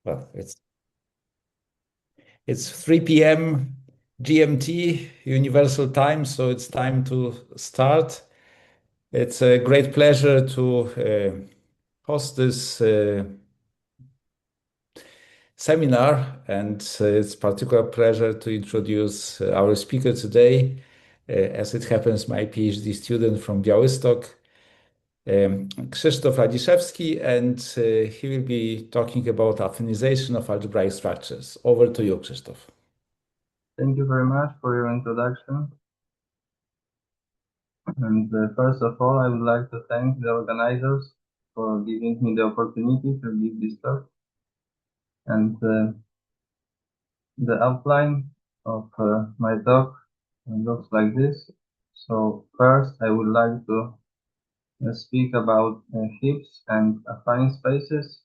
Well, it's 3 p.m. GMT, Universal Time, so it's time to start. It's a great pleasure to host this seminar, and it's particular pleasure to introduce our speaker today. As it happens, my PhD student from Białystok, Krzysztof Radziszewski, and he will be talking about affinization of algebraic structures. Over to you, Krzysztof. Thank you very much for your introduction. And first of all, I would like to thank the organizers for giving me the opportunity to give this talk. And the outline of my talk looks like this. So first, I would like to speak about heaps and affine spaces.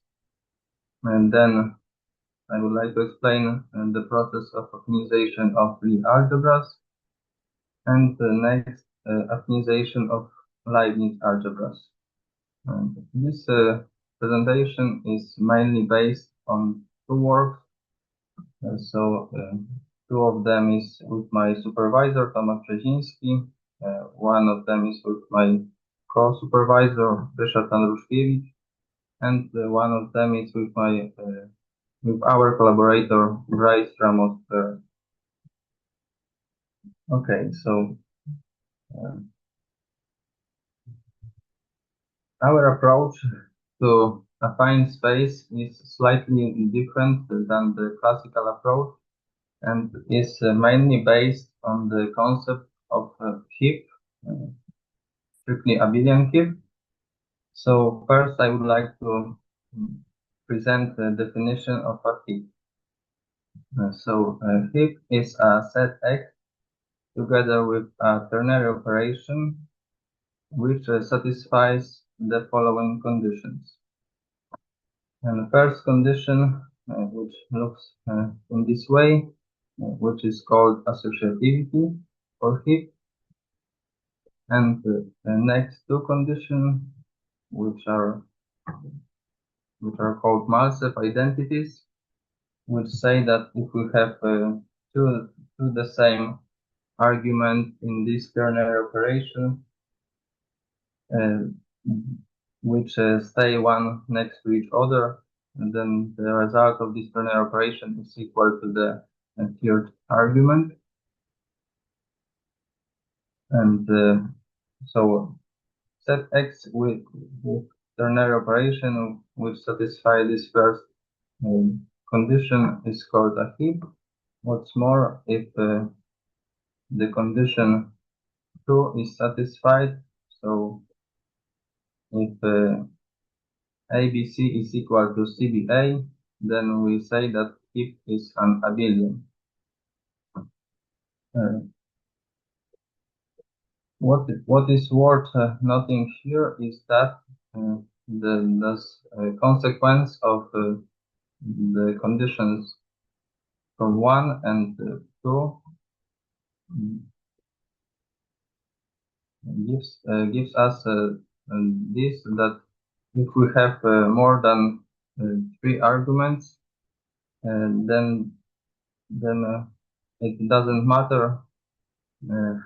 And then I would like to explain the process of affinization of real algebras. And next, affinization of Leibniz algebras. And this presentation is mainly based on two works. Two of them is with my supervisor, Tomasz Brzeziński. One of them is with my co-supervisor, Ryszard Andruszkiewicz. And one of them is with our collaborator, Brais Ramos Perez. Okay, so our approach to affine space is slightly different than the classical approach and is mainly based on the concept of heap, strictly abelian heap. So first I would like to present the definition of a heap. A heap is a set X together with a ternary operation which satisfies the following conditions. And the first condition, which looks in this way, which is called associativity for heap. And the next two conditions, which are called Malsev identities, which say that if we have two the same argument in this ternary operation, which stay one next to each other, and then the result of this ternary operation is equal to the third argument. And so set X with ternary operation which satisfy this first condition is called a heap. What's more, if the condition 2 is satisfied, so if ABC is equal to CBA, then we say that heap is an abelian. What is worth noting here is that the consequence of the conditions from 1 and 2 gives us this, that if we have more than 3 arguments, then it doesn't matter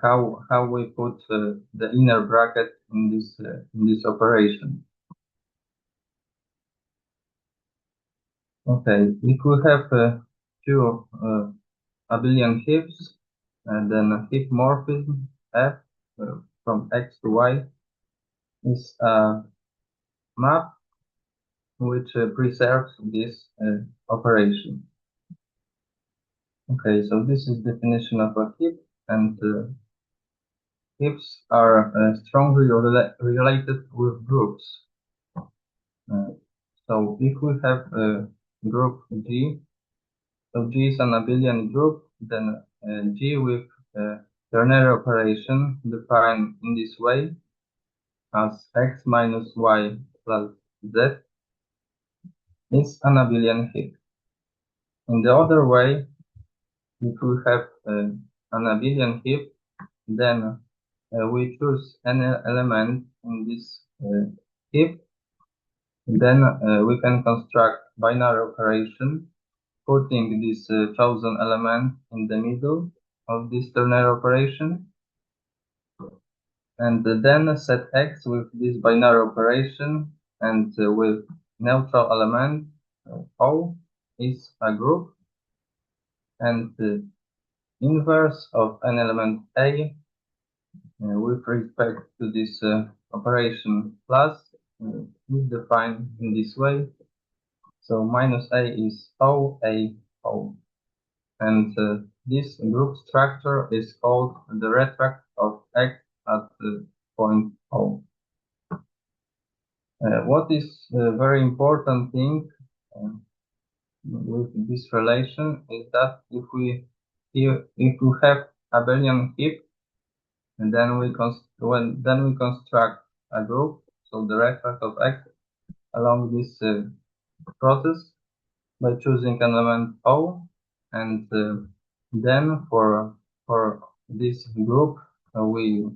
how we put the inner bracket in this operation. Okay, if we have two abelian heaps, and then a heap morphism F from X to Y is a map which preserves this operation. Okay, so this is definition of a heap, and heaps are strongly related with groups. So if we have a group G, so G is an abelian group, then G with ternary operation defined in this way as X minus Y plus Z is an abelian heap. In the other way, if we have an abelian heap, then we choose any element in this heap Then we can construct binary operation, putting this chosen element in the middle of this ternary operation, and then set X with this binary operation, and with neutral element O is a group, and the inverse of an element A with respect to this operation plus is defined in this way. So minus A is O, A, O. And this group structure is called the retract of X at point O. What is a very important thing with this relation is that if we have abelian heap, and then we construct a group, so the retract of X along this process by choosing an element O, and then for this group we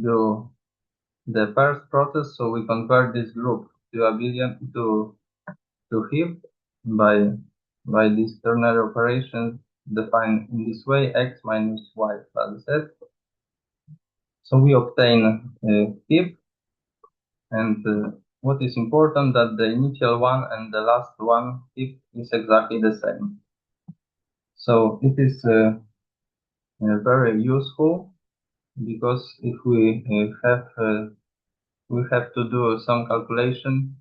do the first process, so we convert this group to abelian to heap by this ternary operation defined in this way, X minus Y plus Z. So we obtain heap, and what is important that the initial one and the last one heap is exactly the same. So it is very useful, because if we have to do some calculation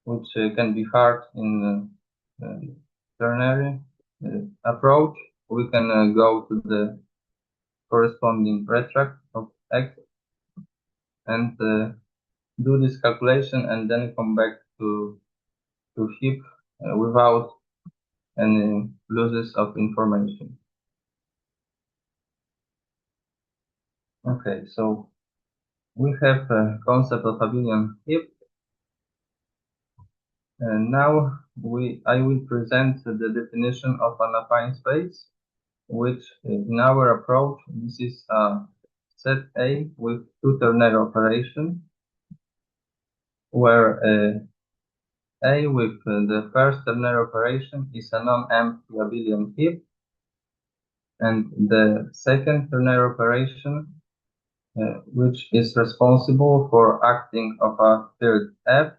which can be hard in ternary approach, we can go to the corresponding retract of X and do this calculation, and then come back to heap without any losses of information. Okay, so we have a concept of abelian heap. And now I will present the definition of an affine space, which in our approach, this is a set A with two ternary operations, where A with the first ternary operation is a non-empty abelian heap, and the second ternary operation, which is responsible for acting of a field F,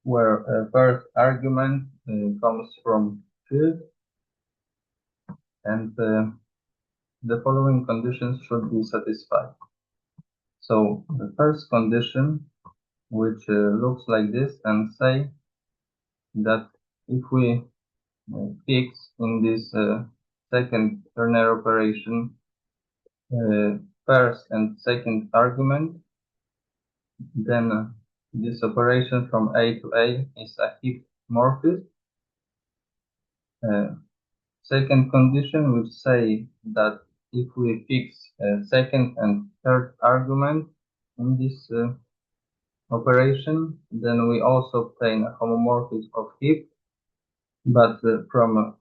where first argument comes from field, and the following conditions should be satisfied. So the first condition, which looks like this, and say that if we fix in this second ternary operation first and second argument, then this operation from A to A is a heap morphism. Second condition would say that if we fix second and third argument in this operation, then we also obtain a homomorphism of heap, but from a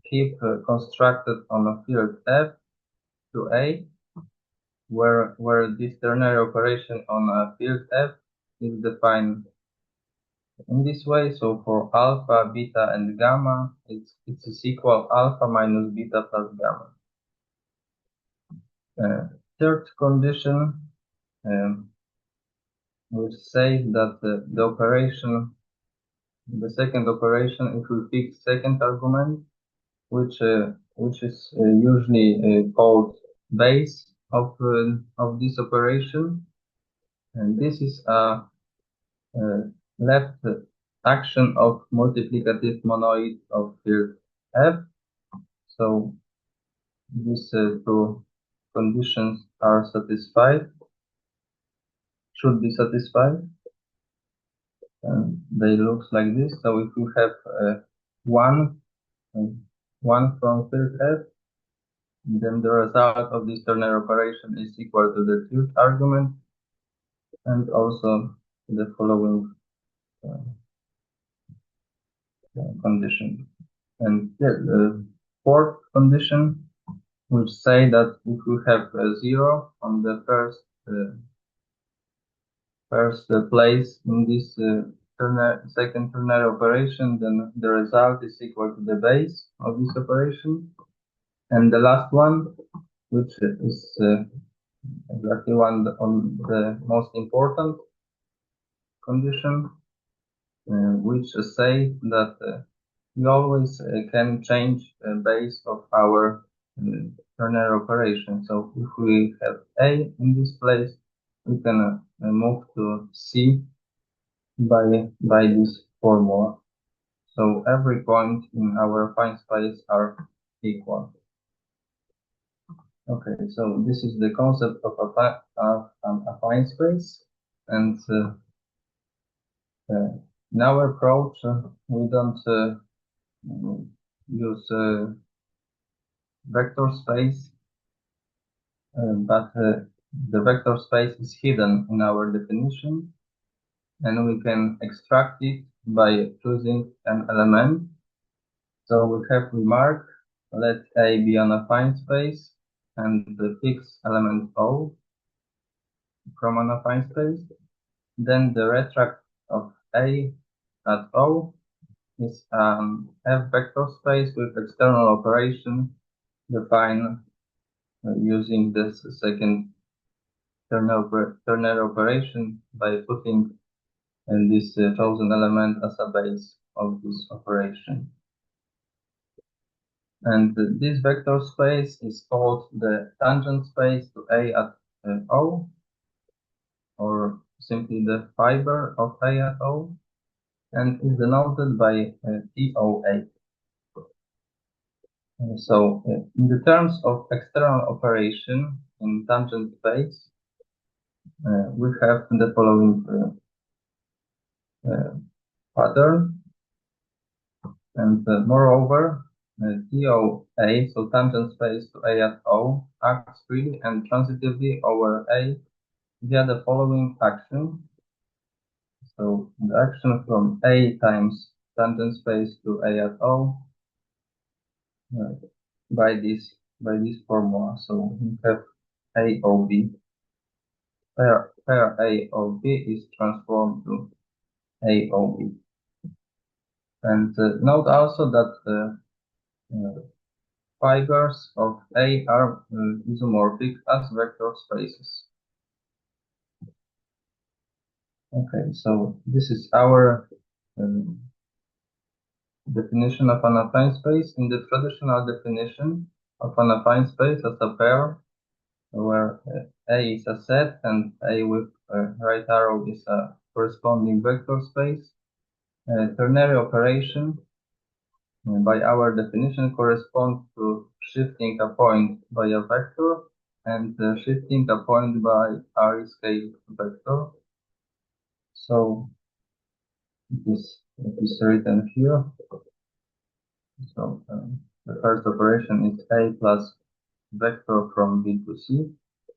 heap constructed on a field F to A, where this ternary operation on a field F is defined in this way. So for alpha, beta, and gamma, it's equal alpha minus beta plus gamma. Third condition would say that the operation, the second operation, if we fix second argument, which is usually called base of this operation, and this is a left action of multiplicative monoid of field F. So these two conditions are satisfied, should be satisfied, and they look like this. So if we have one from field F, then the result of this ternary operation is equal to the third argument, and also the following condition. And the fourth condition would say that if we have a 0 on the first first place in this second ternary operation, then the result is equal to the base of this operation. And the last one, which is exactly one on the most important condition, which say that we always can change the base of our ternary operation. So if we have A in this place, we can move to C by this formula. So every point in our affine space are equal. Okay, so this is the concept of an affine space, and in our approach, we don't use vector space, but the vector space is hidden in our definition, and we can extract it by choosing an element. So we have remark, let A be an affine space, and the fixed element O from an affine space. Then the retract of A at O is an F vector space with external operation defined using this second ternary operation by putting this chosen element as a base of this operation. And this vector space is called the tangent space to A at O, or simply the fiber of A at O, and is denoted by TOA. So in the terms of external operation in tangent space, we have the following pattern, and moreover, TOA, so tangent space to A at O, acts freely and transitively over A via the following action. So the action from A times tangent space to A at O by this formula. So we have AOB. Pair AOB is transformed to AOB. And note also that fibers of A are isomorphic as vector spaces. Okay, so this is our definition of an affine space. In the traditional definition of an affine space as a pair, where A is a set and A with right arrow is a corresponding vector space, ternary operation by our definition corresponds to shifting a point by a vector and shifting a point by a rescaled vector. So it is written here. So the first operation is A plus vector from B to C.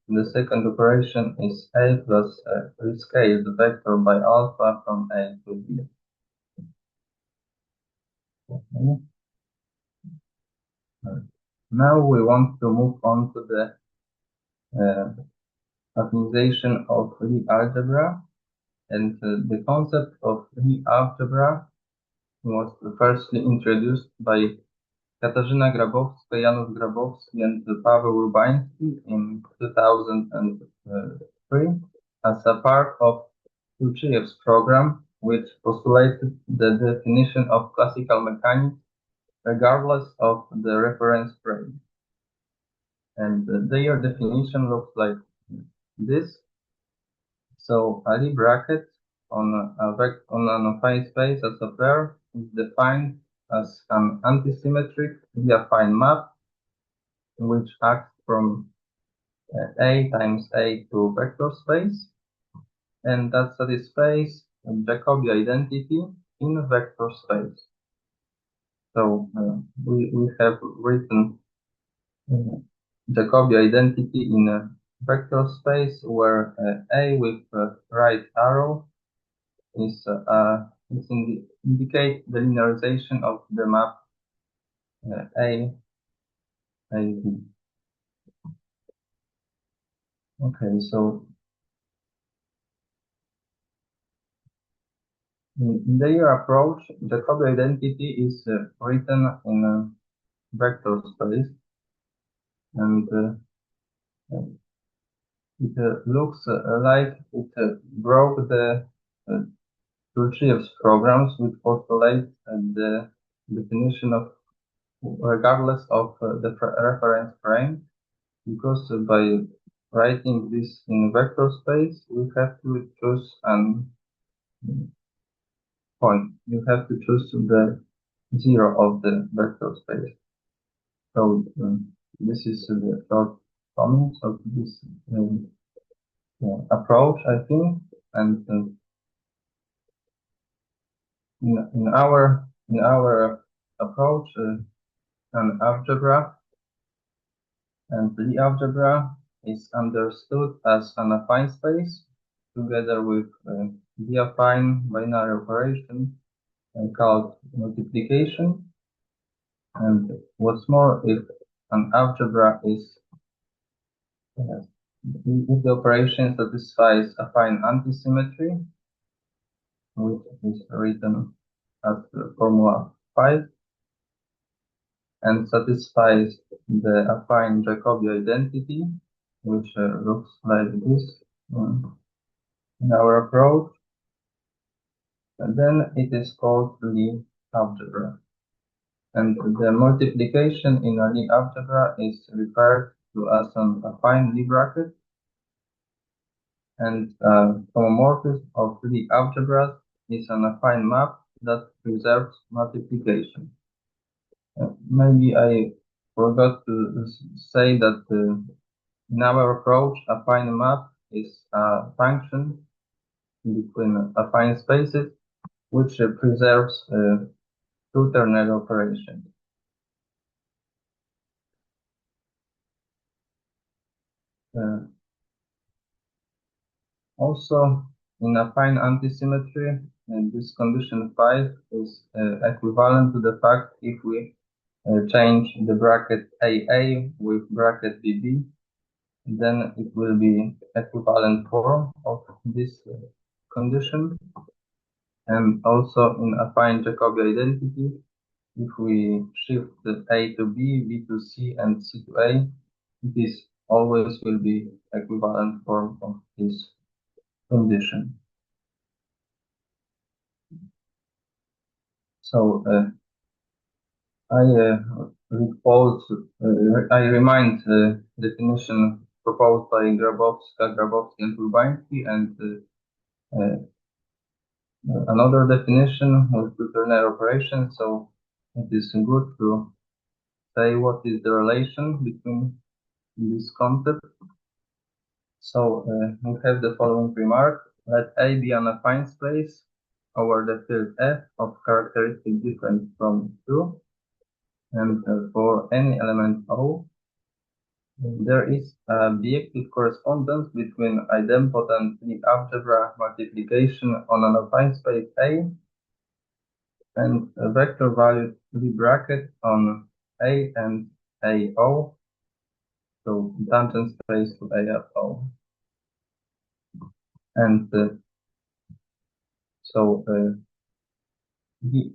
And the second operation is A plus rescaled vector by alpha from A to B. Okay. Now we want to move on to the affinization of Lie algebra, and the concept of Lie algebra was firstly introduced by Katarzyna Grabowska, Janusz Grabowski, and Paweł Urbański in 2003 as a part of Luczyjew's program, which postulated the definition of classical mechanics regardless of the reference frame. And their definition looks like this. So a Lie bracket on an affine space as a pair is defined as an antisymmetric affine map which acts from A times A to vector space, and that satisfies Jacobi identity in a vector space. So we have written Jacobi identity in a vector space where A with right arrow is indicate the linearization of the map A B. Okay, so In their approach, Jacobi identity is written in a vector space, and it looks like it broke the Turchev's programs, which postulate the definition of regardless of the reference frame, because by writing this in vector space, we have to choose an point. You have to choose the zero of the vector space. So this is the short comments of this approach, I think, and in our approach, an algebra and the algebra is understood as an affine space together with the affine binary operation called multiplication. And what's more, if an algebra is if the operation satisfies affine antisymmetry, which is written as formula 5, and satisfies the affine Jacobi identity, which looks like this in our approach, and then it is called Lie algebra. And the multiplication in a Lie algebra is referred to as an affine Lie bracket, and homomorphism of Lie algebras is an affine map that preserves multiplication. Maybe I forgot to say that in our approach, affine map is a function between affine spaces which preserves two ternary operations. Also, in affine antisymmetry, this condition 5 is equivalent to the fact if we change the bracket AA with bracket BB, then it will be equivalent form of this condition. And also in affine Jacobi identity, if we shift A to B, B to C, and C to A, this always will be equivalent form of this condition. So I remind the definition proposed by Grabowski, and Urbański, and another definition with two ternary operation. So it is good to say what is the relation between these concepts. So we have the following remark: let A be an affine space over the field F of characteristic different from 2, and for any element O, there is a bijective correspondence between idempotent Lie algebra multiplication on an affine space A and a vector valued Lie bracket on A and AO, so tangent space to AFO. And so the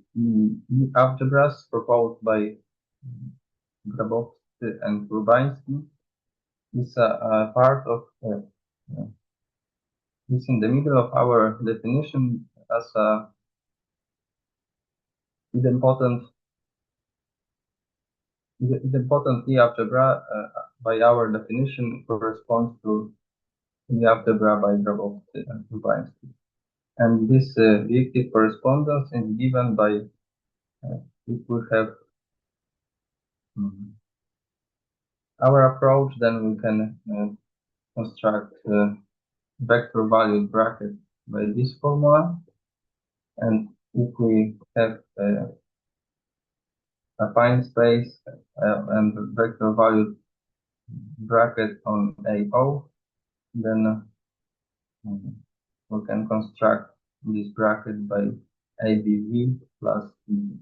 algebras proposed by Grabowski and Urbański is a part of is in the middle of our definition as a idempotent Lie algebra by our definition corresponds to Lie algebra by Grabowski and Urbański. And this bijective correspondence is given by if we have our approach, then we can construct vector valued bracket by this formula. And if we have a affine space and vector valued bracket on AO, then we can construct this bracket by ABV plus BV.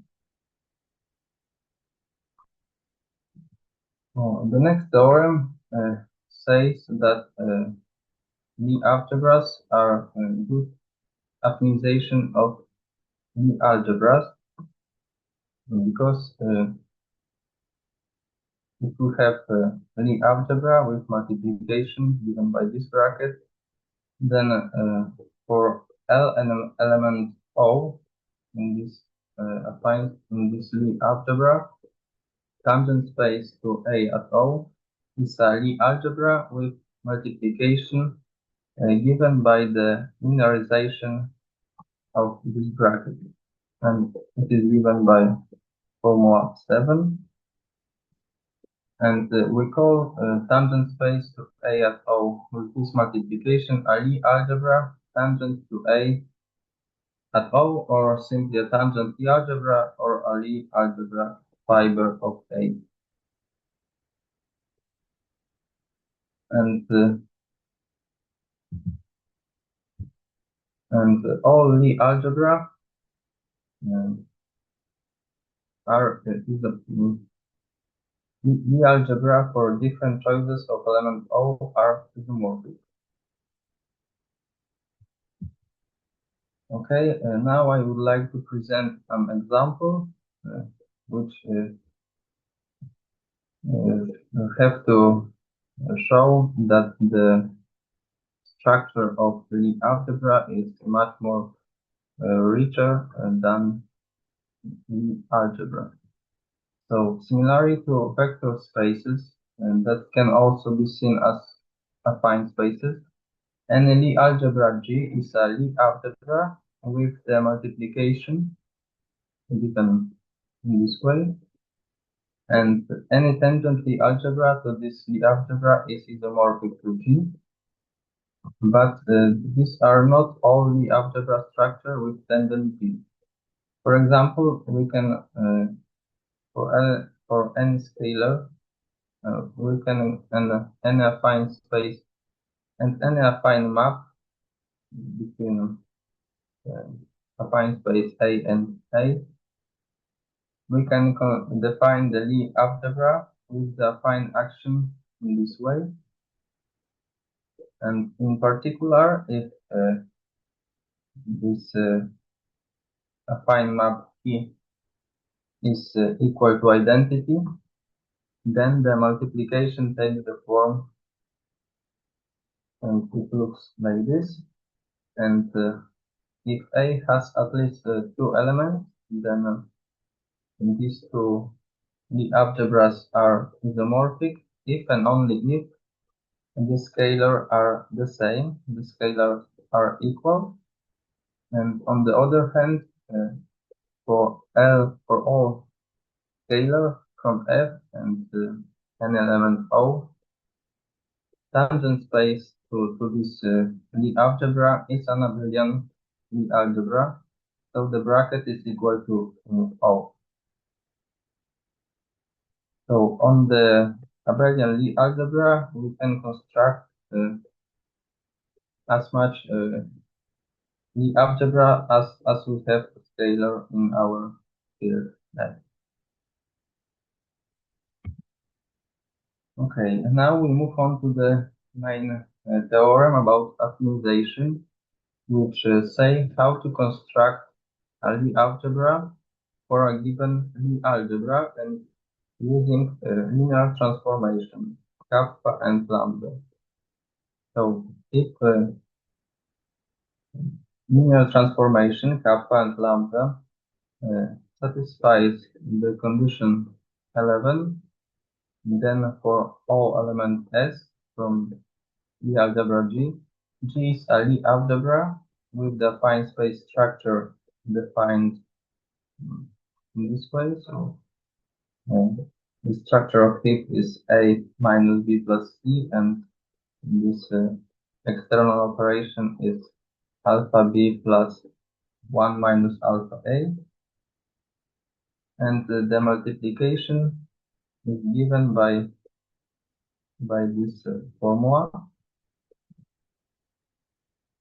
The next theorem says that Lie algebras are good affinization of Lie algebras, because if we have Lie algebra with multiplication given by this bracket, then for L element O in this Lie algebra, tangent space to A at O is a Lie algebra with multiplication given by the linearization of this bracket, and it is given by formula 7. And we call tangent space to A at O with this multiplication a Lie algebra tangent to A at O, or simply a tangent Lie algebra, or a Lie algebra fiber of A. And all Lie algebra are Lie algebra for different choices of element O are isomorphic. Okay, now I would like to present some example which have to show that the structure of Lie algebra is much more richer than Lie algebra. So, similarly to vector spaces, and that can also be seen as affine spaces, any Lie algebra G is a Lie algebra with the multiplication given in this way, and any tangent Lie algebra to this Lie algebra is isomorphic to G. But these are not all Lie algebra structure with tangent G. For example, we can for any scalar, we can any affine space and any affine map between affine space A and A. We can define the Lie algebra with the affine action in this way. And in particular, if this affine map P is equal to identity, then the multiplication takes the form, and it looks like this. And if A has at least 2 elements, then these two Lie algebras are isomorphic if and only if the scalars are the same, the scalars are equal. And on the other hand, for all scalar from F and any element O, tangent space to this Lie algebra is an abelian Lie algebra, so the bracket is equal to O. So on the abelian Lie algebra, we can construct as much Lie algebra as we have a scalar in our field. Okay, and now we move on to the main theorem about affinization, which say how to construct a Lie algebra for a given Lie algebra and using linear transformation, kappa and lambda. So if linear transformation, kappa and lambda, satisfies the condition 11, then for all element S from Lie algebra G, G is a Lie algebra with the affine space structure defined in this way. So the structure of heap is A minus B plus C, and this external operation is alpha B plus 1 minus alpha A. And the multiplication is given by this formula.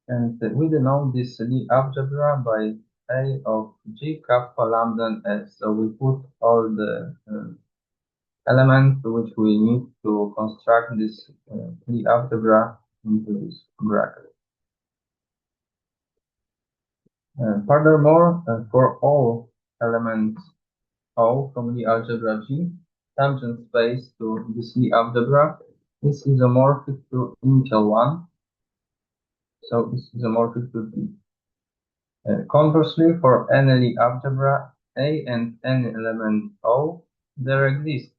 And we denote this Lie algebra by A of G, kappa, lambda, and S. So we put all the elements which we need to construct this Lie algebra into this bracket. Furthermore, for all elements O from the algebra G, tangent space to this Lie algebra is isomorphic to initial one, so it's isomorphic to T. Conversely, for any Lie algebra A and any element O, there exists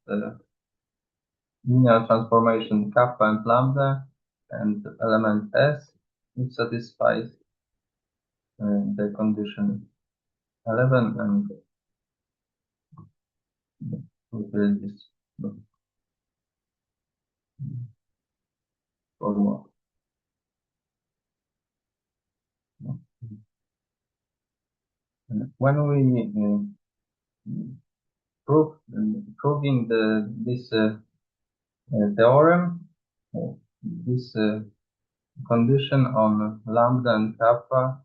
linear transformation kappa and lambda, and element S, which satisfies the condition 11, and we will this formula. When we proving this theorem, this condition on lambda and kappa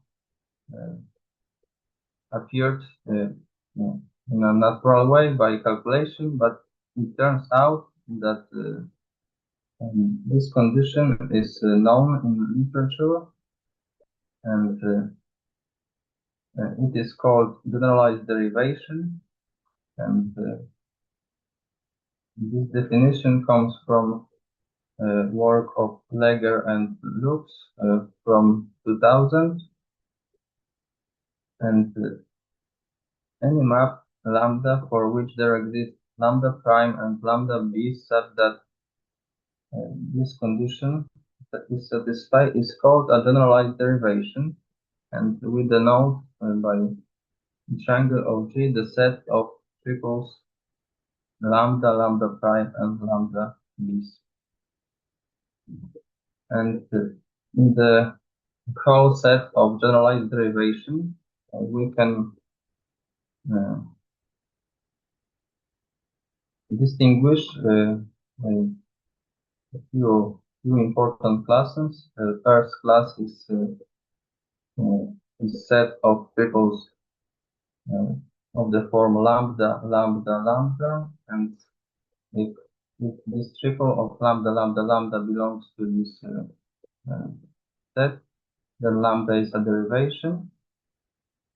appeared in a natural way by calculation, but it turns out that this condition is known in literature, and it is called generalized derivation, and this definition comes from work of Leger and Lux from 2000, and any map lambda for which there exists lambda prime and lambda b such that this condition that is satisfied is called a generalized derivation, and we denote by the triangle of G the set of triples lambda, lambda prime, and lambda b's. And in the whole set of generalized derivation, we can distinguish a few important classes. The first class is a set of triples of the form lambda, lambda, lambda, and if this triple of lambda, lambda, lambda belongs to this set, then lambda is a derivation.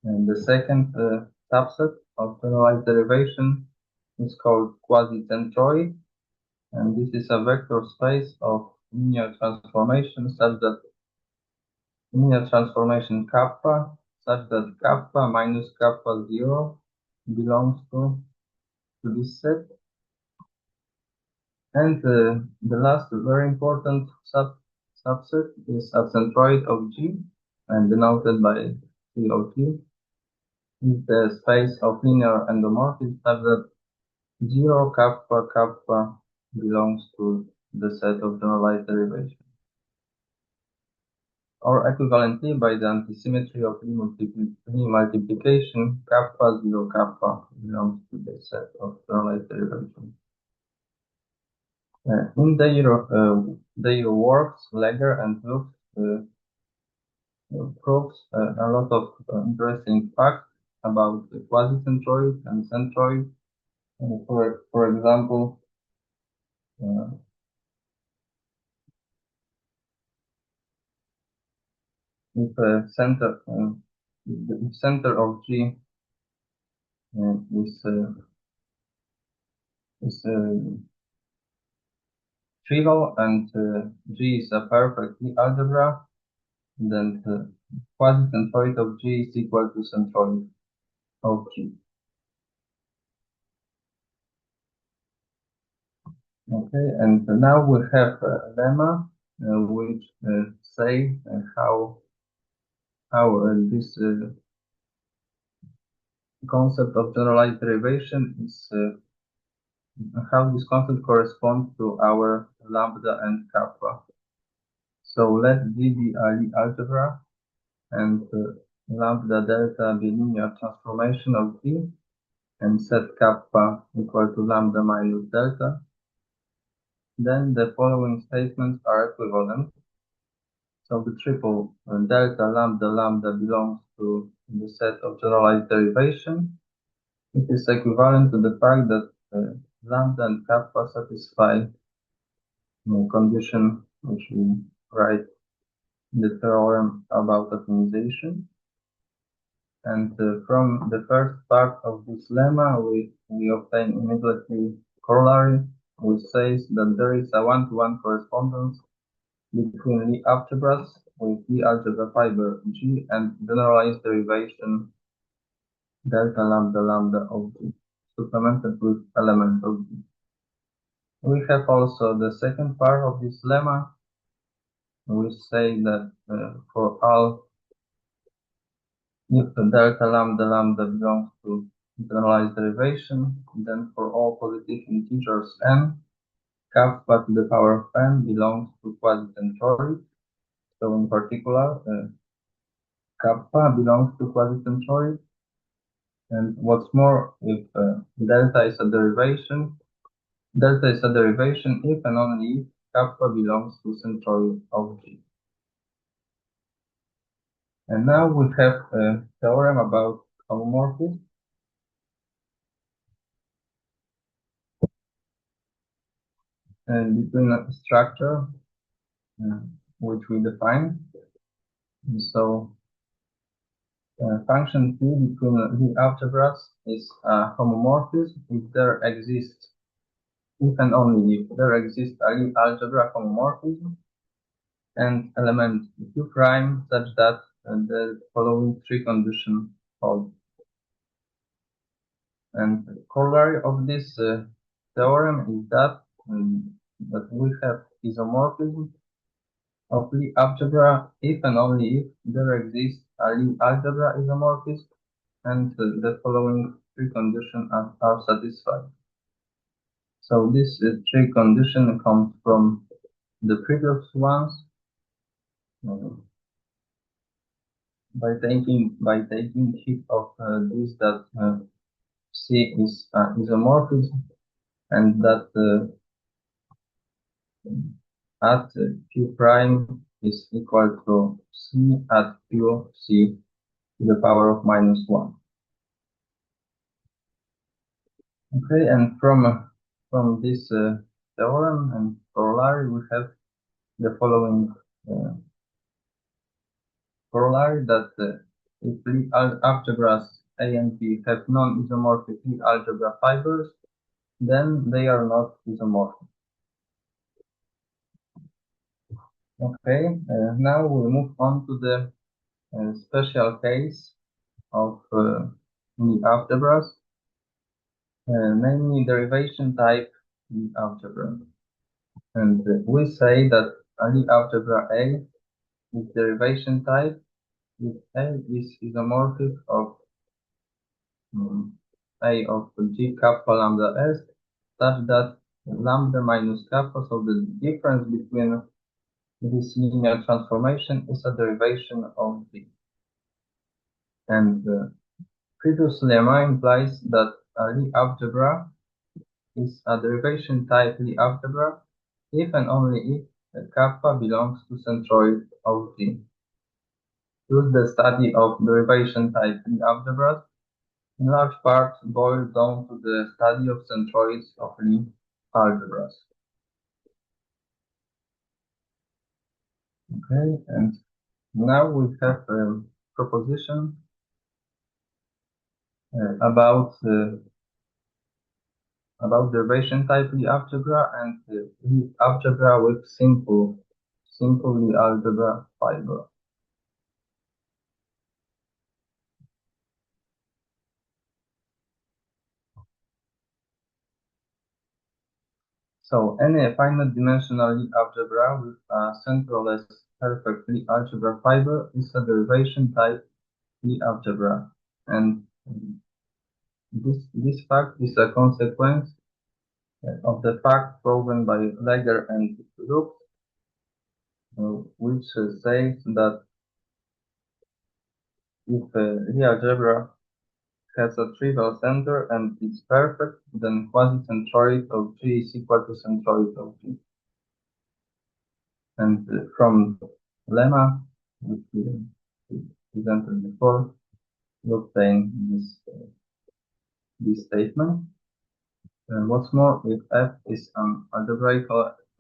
And the second subset of generalized derivation is called quasi-centroid, and this is a vector space of linear transformation such that linear transformation kappa such that kappa minus kappa 0 belongs to this set. And the last very important subset is a centroid of G, and denoted by COT, is the space of linear endomorphism such that 0 kappa kappa belongs to the set of generalized derivation. Or equivalently, by the antisymmetry of Lie multiplication, kappa 0 kappa belongs to the set of generalized derivation. In their works, Leger and Lux proves a lot of interesting facts about the quasi-centroid and centroid. For example, if the center of G is trivial and G is a perfect Lie algebra, then the quasi-centroid of G is equal to centroid of G. Okay, and now we have a lemma which say how this concept of generalized derivation is how this concept corresponds to our lambda and kappa. So let G be a Lie algebra, and lambda delta be linear transformation of G, and set kappa equal to lambda minus delta. Then the following statements are equivalent. So the triple delta lambda lambda belongs to the set of generalized derivation. It is equivalent to the fact that lambda and kappa satisfy the condition which we write in the theorem about affinization. And from the first part of this lemma, we obtain immediately corollary, which says that there is a one-to-one correspondence between the algebras with the algebra fiber G and generalized derivation delta lambda lambda of G, supplemented with element of G. We have also the second part of this lemma, which say that for all, if the delta lambda lambda belongs to generalized derivation, then for all positive integers n, kappa to the power of n belongs to quasi-centroid. So in particular, kappa belongs to quasi-centroid. And what's more, if delta is a derivation if and only if kappa belongs to centroid of G. And now we have a theorem about homomorphism. And between a structure which we define. And so function P between the algebras is a homomorphism if there exists, if and only if there exists a Lie algebra homomorphism and element Q prime such that the following three conditions hold. And the corollary of this theorem is that we have isomorphism of Lie algebra if and only if there exists a Lie algebra isomorphism and the following three conditions are satisfied. So this three condition comes from the previous ones. By taking heap of this that C is isomorphism and that at Q prime is equal to C at Q C to the power of -1. Okay, and from this theorem and corollary, we have the following corollary that if Lie algebras A and B have non-isomorphic Lie algebra fibers, then they are not isomorphic. Okay, now we move on to the special case of Lie algebras, namely derivation type Lie algebra. And we say that Lie algebra A is derivation type if A is isomorphic of A of G kappa lambda S, such that lambda minus kappa, so the difference between this linear transformation is a derivation of G. And the previous lemma implies that a Lie algebra is a derivation type Lie algebra if and only if the kappa belongs to centroid of G. Thus, the study of derivation type Lie algebras in large part boils down to the study of centroids of Lie algebras. Okay, and now we have a proposition about derivation type Lie algebra and Lie algebra with simple Lie algebra fiber. So any finite dimensional Lie algebra with a centraless perfect Lie algebra fiber is a derivation type Lie algebra, and this fact is a consequence of the fact proven by Legger and Rook, which says that if Lie algebra has a trivial center and it's perfect, then quasi-centroid of G is equal to centroid of G. And from lemma, which we presented before, we obtain this statement. And what's more, if F is an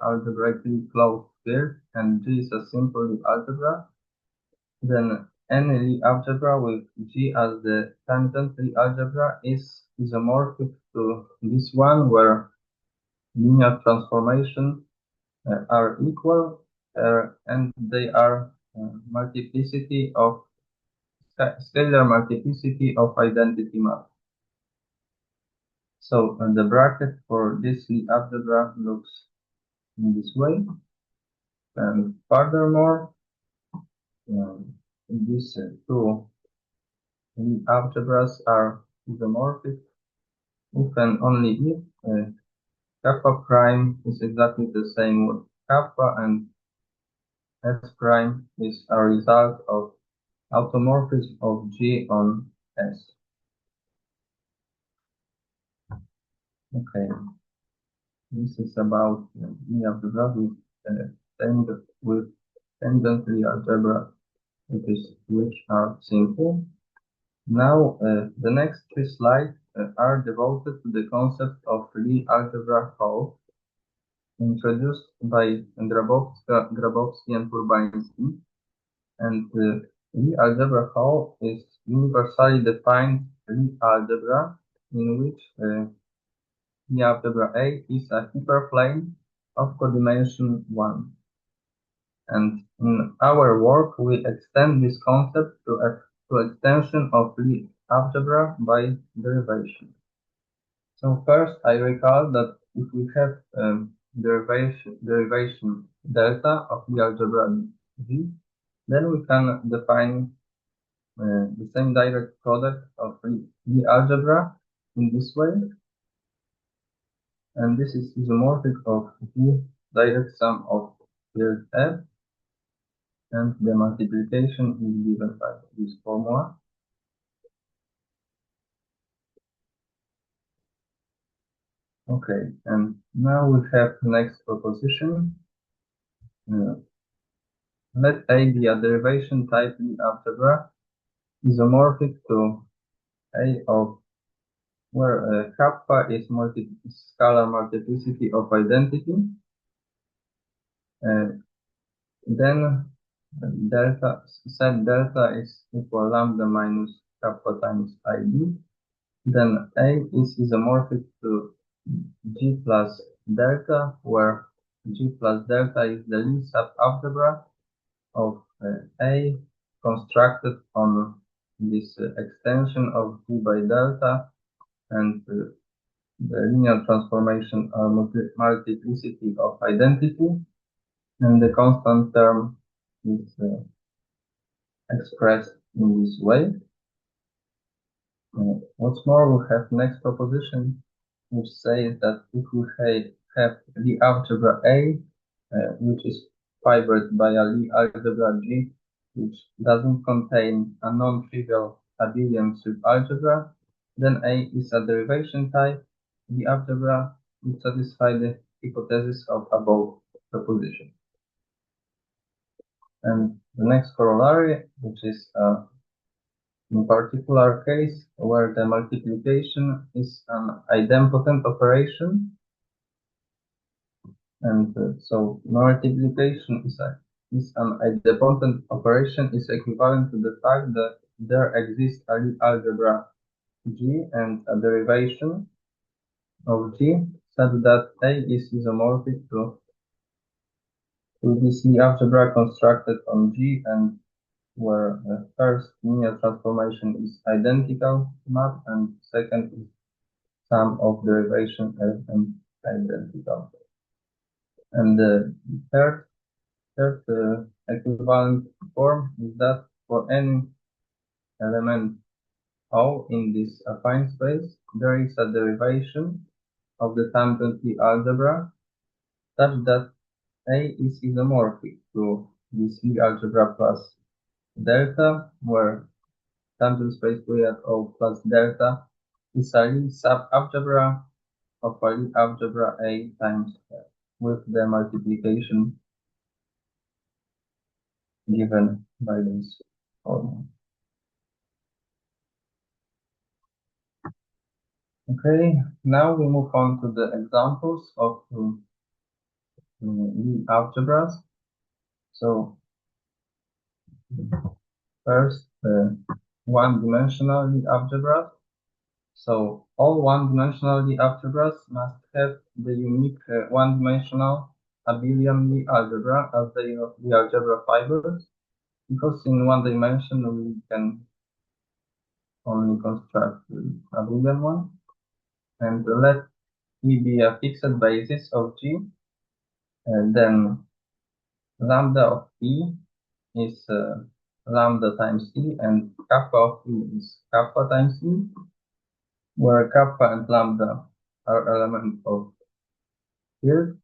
algebraically closed field and G is a simple algebra, then any Lie algebra with G as the tangent Lie algebra is isomorphic to this one, where linear transformations are equal and they are multiplicity of scalar multiplicity of identity map. So the bracket for this Lie algebra looks in this way. And furthermore, these two Lie algebras are isomorphic if and only if kappa prime is exactly the same with kappa and S prime is a result of automorphism of G on S. Okay, this is about Lie algebra with tangent Lie algebra, which are simple. Now, the next three slides are devoted to the concept of Lie algebra whole, introduced by Grabowski and Urbański. And Lie algebra whole is universally defined Lie algebra in which Lie algebra A is a hyperplane of codimension 1. And in our work, we extend this concept to extension of Lie algebra by derivation. So first, I recall that if we have derivation delta of Lie algebra G, then we can define the same direct product of Lie algebra in this way. And this is isomorphic of G direct sum of field F. And the multiplication is given by this formula. Okay, and now we have the next proposition. Let A be a derivation type Lie algebra isomorphic to A of where kappa is scalar multiplicity of identity. Then delta set delta is equal lambda minus kappa times ID. Then A is isomorphic to G plus delta, where G plus delta is the Lie subalgebra of A constructed on this extension of G by delta and the linear transformation or multiplicity of identity, and the constant term is expressed in this way. What's more, we have next proposition, which says that if we have Lie algebra A, which is fibered by a Lie algebra G, which doesn't contain a non-trivial abelian subalgebra, then A is a derivation type Lie algebra would satisfy the hypothesis of above proposition. And the next corollary, which is in particular case where the multiplication is an idempotent operation, and so multiplication is an idempotent operation is equivalent to the fact that there exists a Lie algebra G and a derivation of G such that A is isomorphic to this Lie algebra constructed on G, and where the first linear transformation is identical map and second is sum of derivation and identical. And the third equivalent form is that for any element O in this affine space, there is a derivation of the tangent Lie algebra such that A is isomorphic to this Lie algebra plus delta, where tangent space period O plus delta is a Lie subalgebra of a Lie algebra A times F, with the multiplication given by this formula. Okay, now we move on to the examples of Lie algebras. So First, one-dimensional Lie algebras. So all one-dimensional Lie algebras must have the unique one-dimensional abelian Lie algebra as the algebra fibers, because in one dimension we can only construct the abelian one. And let E be a fixed basis of G, and then lambda of E is lambda times E, and kappa of E is kappa times E, where kappa and lambda are elements of field.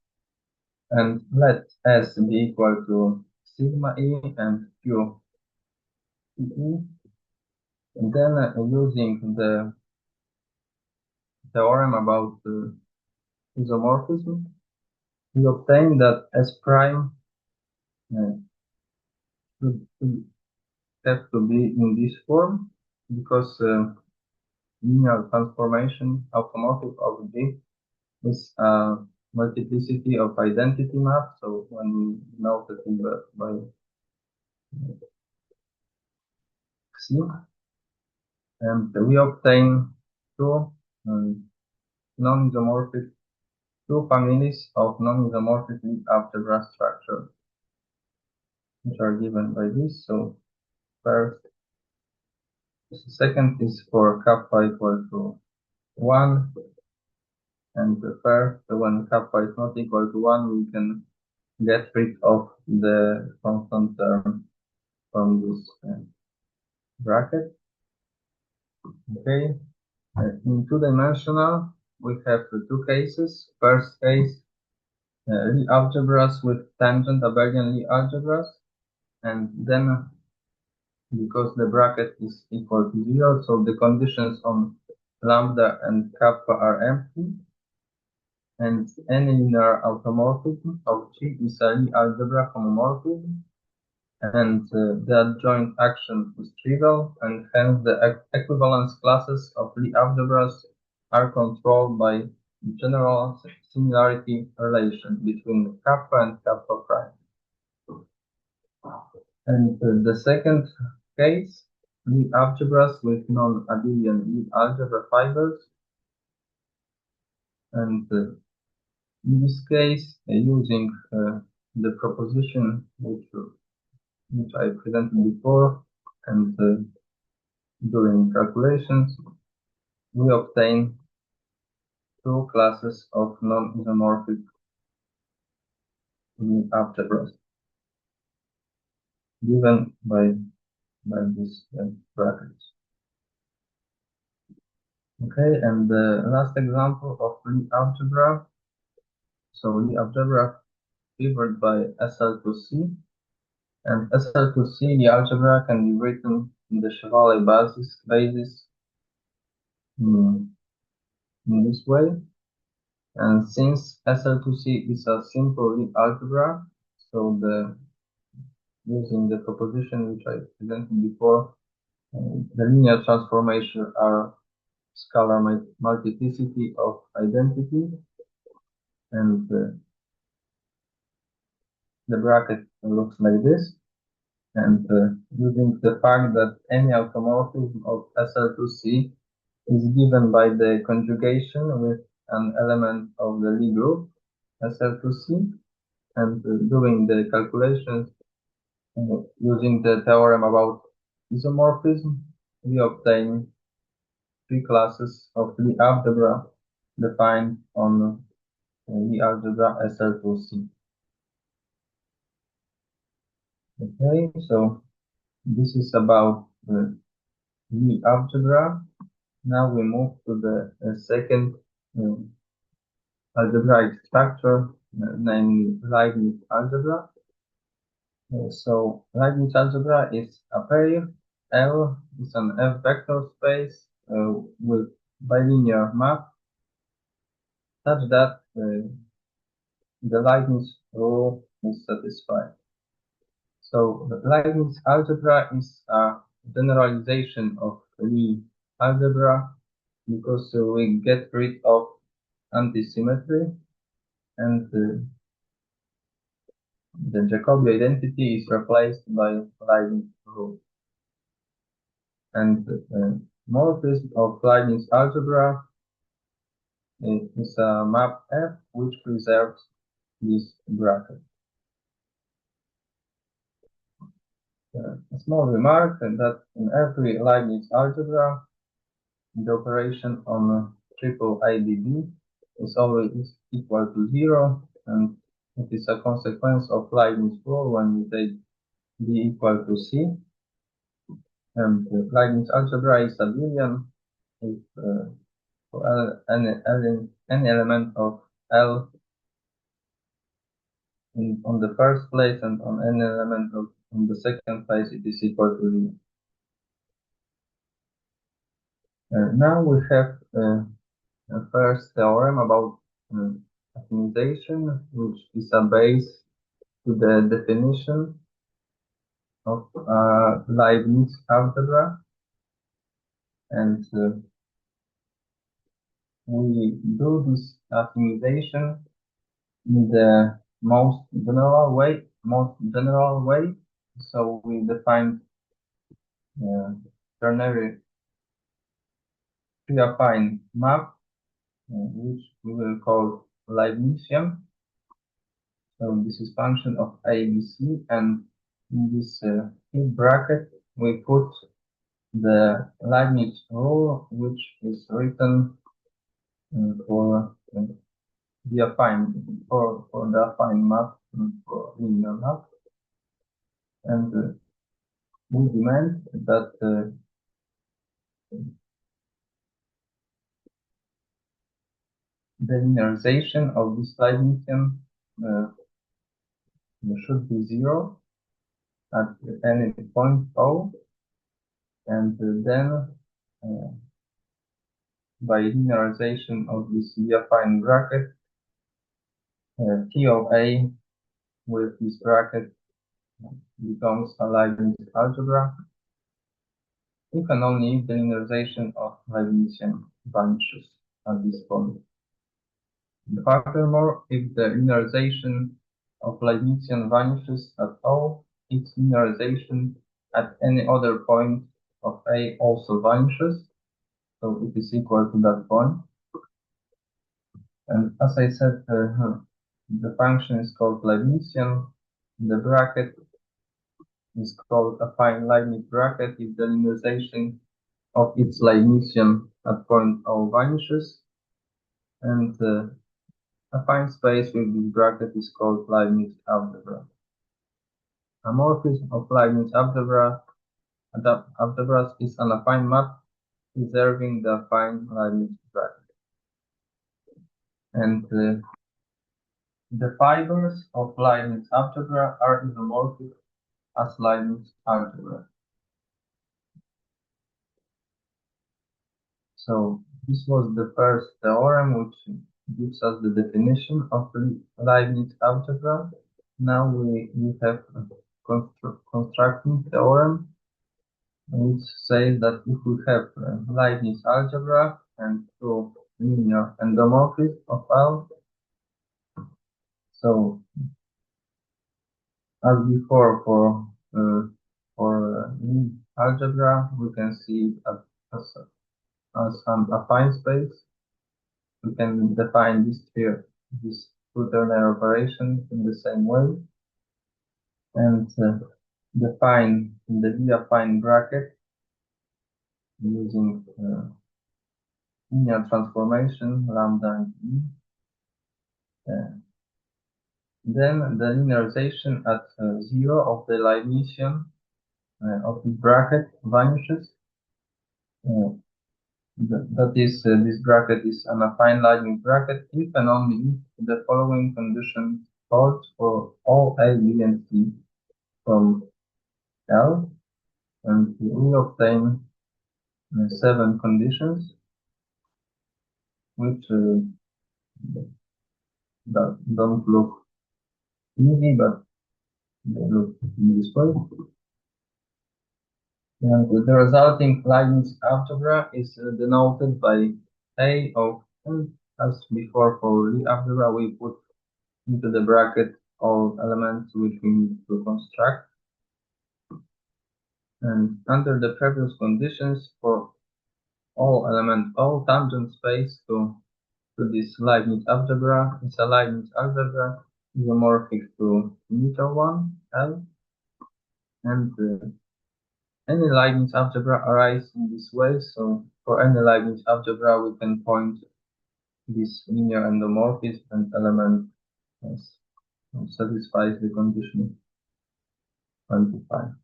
And let S be equal to sigma E and Q E. And then using the theorem about isomorphism, we obtain that S prime should have to be in this form, because linear transformation automorphic of G is a multiplicity of identity maps. So when we note it by Xi, and we obtain two non-isomorphic, two families of non-isomorphic Lie algebra structure, which are given by this. So first, the second is for kappa equal to 1, and the first, when kappa is not equal to 1, we can get rid of the constant term from this bracket. Okay, in two-dimensional, we have two cases. First case, Lie algebras with tangent abelian Lie algebras, and then because the bracket is equal to 0, so the conditions on lambda and kappa are empty, and any linear automorphism of G is a Lie algebra homomorphism, and the adjoint action is trivial, and hence the equivalence classes of Lie algebras are controlled by general similarity relation between kappa and kappa prime. And the second case, Lie algebras with non-abelian Lie algebra fibers, and in this case, using the proposition which I presented before, and doing calculations, we obtain two classes of non-isomorphic Lie algebras given by these brackets. Okay, and the last example of Lie algebra. So Lie algebra favored by SL2C, and SL2C, the algebra can be written in the Chevalley basis in this way. And since SL2C is a simple Lie algebra, so using the proposition which I presented before, the linear transformation are scalar multiplicity of identity, and the bracket looks like this. And using the fact that any automorphism of SL2C is given by the conjugation with an element of the Lie group SL2C, and doing the calculations using the theorem about isomorphism, we obtain three classes of Lie algebra defined on Lie algebra SL2C. Okay, so this is about the Lie algebra. Now we move to the second algebraic structure, namely Leibniz algebra. So Leibniz algebra is a pair. L is an F vector space with bilinear map, such that the Leibniz rule is satisfied. So the Leibniz algebra is a generalization of Lie algebra, because we get rid of antisymmetry, and the Jacobi identity is replaced by Leibniz rule. And morphism of Leibniz algebra is a map F which preserves this bracket. A small remark that in every Leibniz algebra, the operation on triple ABB is always equal to 0, and it is a consequence of Leibniz rule when we take B equal to C. And Leibniz algebra is abelian if for any element of L on the first place and on any element on the second place, it is equal to 0. Now we have a first theorem about affinization, which is a base to the definition of Leibniz algebra. And we do this affinization in the most general way. So we define ternary preaffine map, which we will call Leibnizian. So this is function of ABC, and in this bracket we put the Leibniz rule, which is written for the affine for the affine map, for linear map, and we demand that the linearization of this Leibnizian should be 0 at any point O, and then by linearization of this affine bracket, T of A with this bracket becomes a Leibniz algebra, if and only if the linearization of Leibnizian vanishes at this point. Furthermore, if the linearization of Leibnizian vanishes at O, its linearization at any other point of A also vanishes, so it is equal to that point. And as I said, the function is called Leibnizian. The bracket is called affine Leibniz bracket if the linearization of its Leibnizian at point O vanishes, and affine space with this bracket is called Leibniz algebra. A morphism of Leibniz algebras is an affine map preserving the affine Leibniz bracket. And the fibers of Leibniz algebra are isomorphic as Leibniz algebra. So this was the first theorem, which gives us the definition of Leibniz algebra. Now we have a constructing theorem, which says that if we have Leibniz algebra and two linear endomorphisms of L, so as before for algebra, we can see it as an affine space. We can define this two ternary operation in the same way, and define the affine bracket using linear transformation lambda and e. Then the linearization at 0 of the Leibnizian of the bracket vanishes. That is, this bracket is an affine Leibniz bracket if and only if the following condition holds for all A, B, and C from L, and we obtain 7 conditions, which don't look easy, but they look in this way. And the resulting Leibniz algebra is denoted by A of, as before for Lie algebra, we put into the bracket all elements which we need to construct. And under the previous conditions, for all tangent space to this Leibniz algebra is a Leibniz algebra isomorphic to initial one, L, and any Leibniz algebra arises in this way. So for any Leibniz algebra, we can point this linear endomorphism and element as satisfies the condition 25.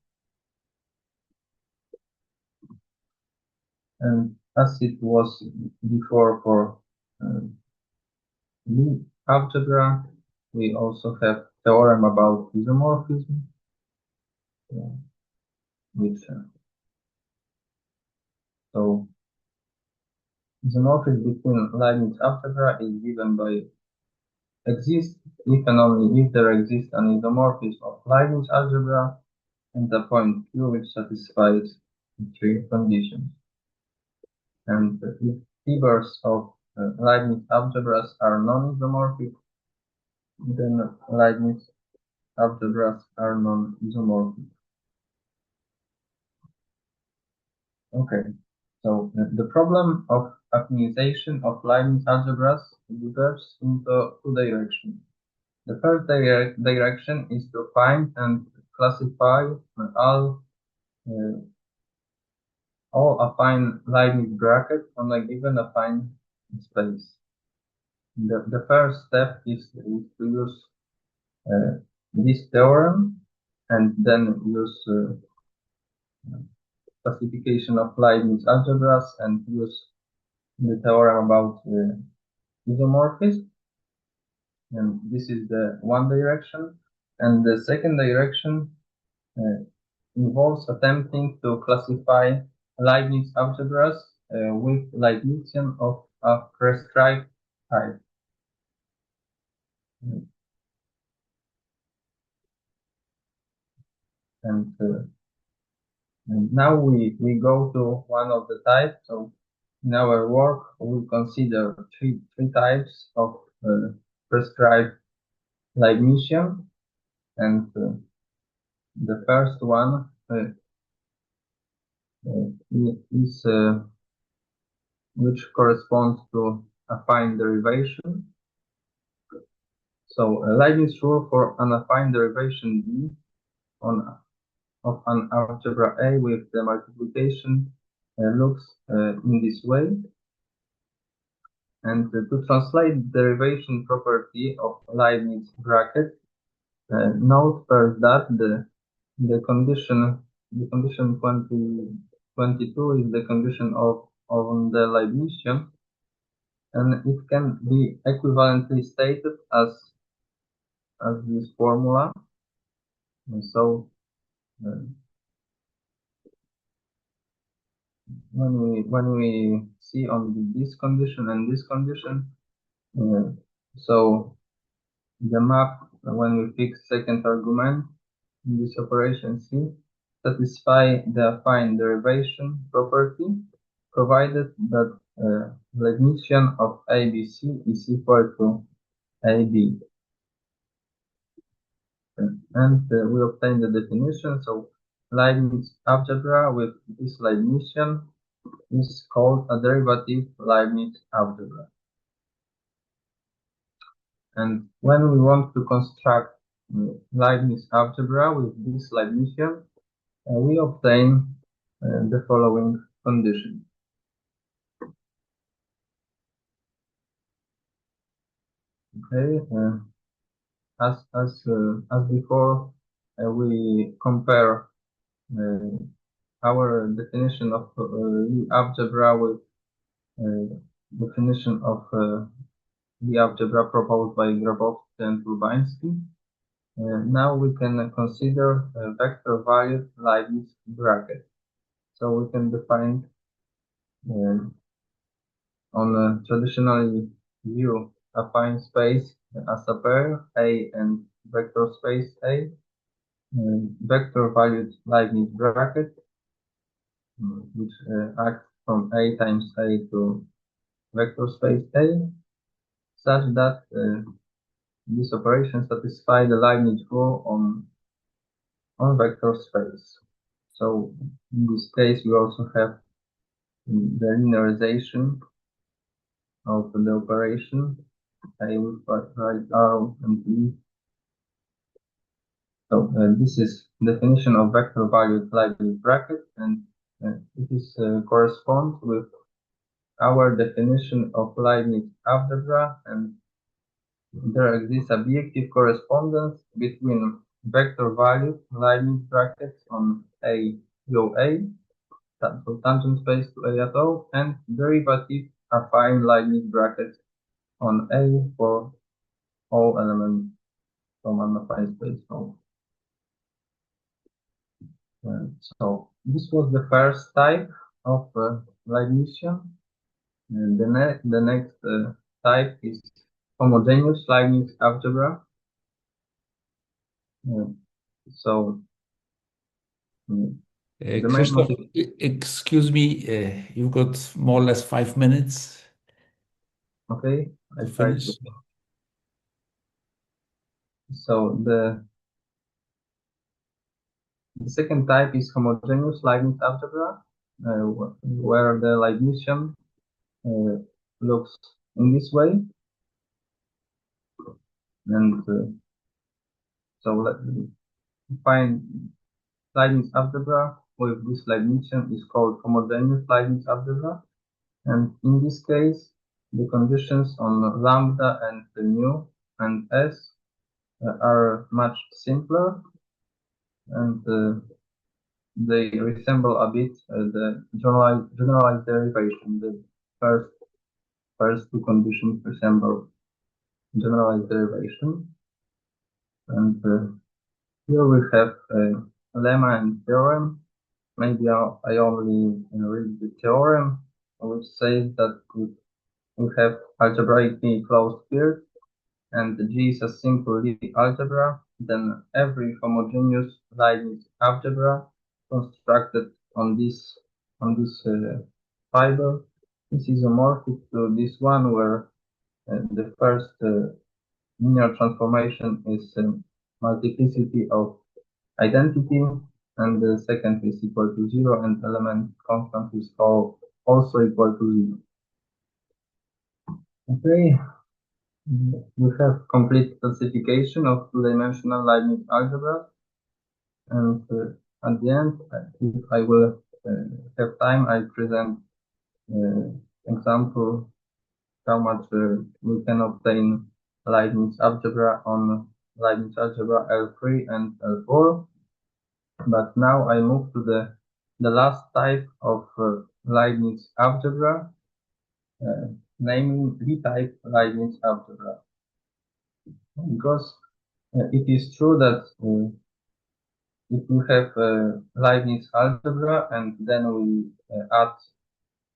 And as it was before for Lie algebra, we also have theorem about isomorphism, which so isomorphism between Leibniz algebra is given by exists if and only if there exists an isomorphism of Leibniz algebra and a point Q which satisfies the three conditions. And if fibers of Leibniz algebras are non-isomorphic, then Leibniz algebras are non-isomorphic. Okay, so the problem of affinization of Leibniz algebras diverges into two directions. The first direction is to find and classify all affine Leibniz brackets on a given affine space. The first step is to use this theorem and then use classification of Leibniz algebras and use the theorem about isomorphism. And this is the one direction. And the second direction involves attempting to classify Leibniz algebras with Leibnizian of a prescribed type. And now we go to one of the types. So in our work, we consider three types of prescribed Leibnizian, and the first one is which corresponds to affine derivation. So Leibniz rule for an affine derivation D of an algebra A with the multiplication looks in this way. And to translate the derivation property of Leibniz bracket, note first that the condition 22 is the condition of the Leibnizian, and it can be equivalently stated as this formula. And so when we see on this condition and this condition, so the map when we fix second argument in this operation C satisfy the affine derivation property, provided that Leibnizian of ABC is equal to AB. And we obtain the definition. So Leibniz algebra with this Leibnizian is called a derivative Leibniz algebra. And when we want to construct Leibniz algebra with this Leibnizian, we obtain the following condition. Okay, as before, we compare our definition of algebra with definition of the algebra proposed by Grabowski and Lubański. Now we can consider a vector valued Leibniz bracket. So we can define on a traditionally view affine space as a pair A and vector space A, vector valued Leibniz bracket, which acts from A times A to vector space A, such that this operation satisfies the Leibniz rule on vector space. So in this case, we also have the linearization of the operation. I will write arrow and B. So this is definition of vector valued Leibniz bracket, and it corresponds with our definition of Leibniz algebra, and there exists objective correspondence between vector valued Leibniz brackets on A, so tangent space to A at O, and derivative affine Leibniz brackets on A for all elements from an affine space O. So this was the first type of Leibnizian. And the next type is homogeneous Leibniz algebra. So Krzysztof, excuse me, you've got more or less 5 minutes. Okay, I to try finish. to. So the second type is homogeneous Leibniz algebra, where the Leibnizian looks in this way. And so let's find Leibniz algebra with this Leibnizian is called homogeneous Leibniz algebra. And in this case, the conditions on lambda and mu and s are much simpler, and they resemble a bit the generalized derivation. The first two conditions resemble generalized derivation, and here we have lemma and theorem. Maybe I only read the theorem, which says that we have algebraically closed field, and G is a simple Lie algebra, then every homogeneous Leibniz algebra constructed on this fiber is isomorphic to this one, where the first linear transformation is multiplicity of identity, and the second is equal to 0, and element constant is also equal to 0. Okay, we have complete classification of two-dimensional Leibniz algebra, and at the end, if I will have time, I present example how much we can obtain Leibniz algebra on Leibniz algebra L3 and L4. But now I move to the last type of Leibniz algebra, namely Lie-type Leibniz algebra. Because it is true that if we have Leibniz algebra and then we add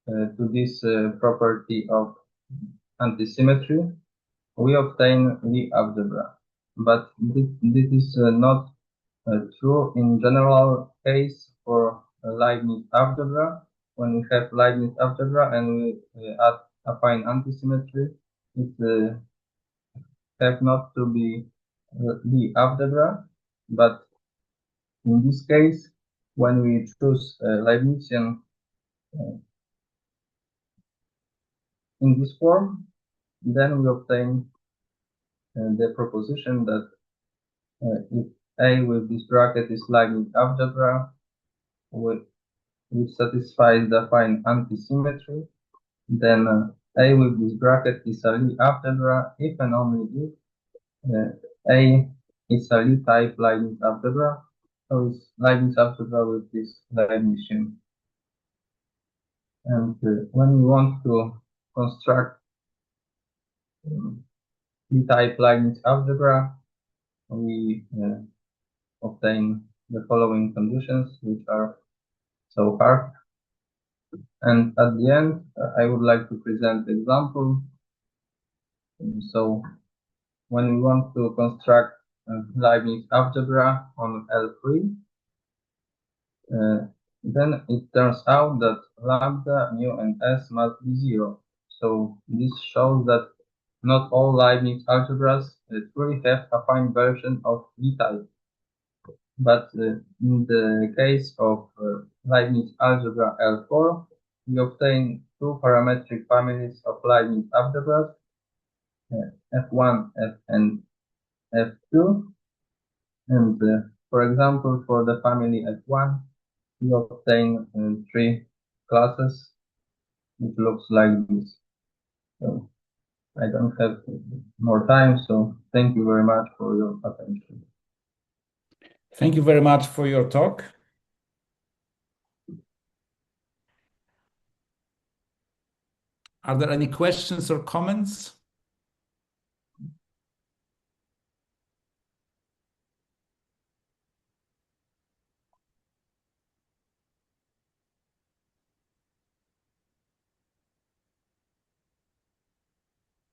to this property of antisymmetry, we obtain Lie algebra. But this is not true in general case for Leibniz algebra. When we have Leibniz algebra and we add affine antisymmetry, it have not to be Lie algebra, but in this case, when we choose Leibnizian in this form, then we obtain the proposition that if A with this bracket is Leibniz algebra, which satisfies the affine antisymmetry, then A with this bracket is a Lie algebra if and only if A is a Lie-type Leibniz algebra, so it's Leibniz algebra with this Leibnizian. And when we want to construct Lie-type Leibniz algebra, we obtain the following conditions, which are so hard. And at the end, I would like to present the example. So when we want to construct Leibniz algebra on L3, then it turns out that lambda, mu, and s must be 0. So this shows that not all Leibniz algebras truly have affine version of Lie-type. But in the case of Leibniz algebra L4, we obtain two parametric families of Leibniz algebras, F1, F and F2. And for example, for the family F1, we obtain three classes. It looks like this. So I don't have more time, so thank you very much for your attention. Thank you very much for your talk. Are there any questions or comments?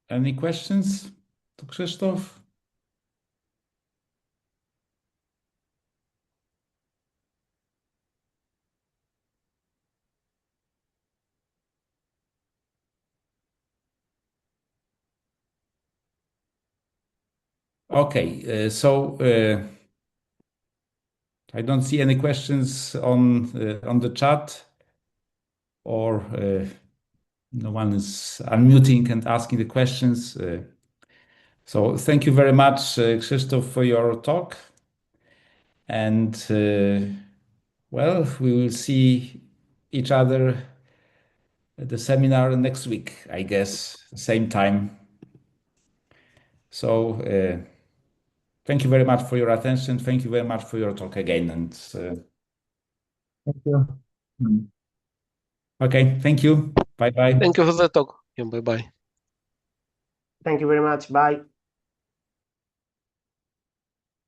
Any questions to Krzysztof? Okay, so I don't see any questions on the chat, or no one is unmuting and asking the questions. So thank you very much, Krzysztof, for your talk. And well, we will see each other at the seminar next week, I guess, same time. So thank you very much for your attention. Thank you very much for your talk again. And Thank you. okay, thank you. Bye bye. Thank you for the talk. Yeah, bye bye. Thank you very much. Bye.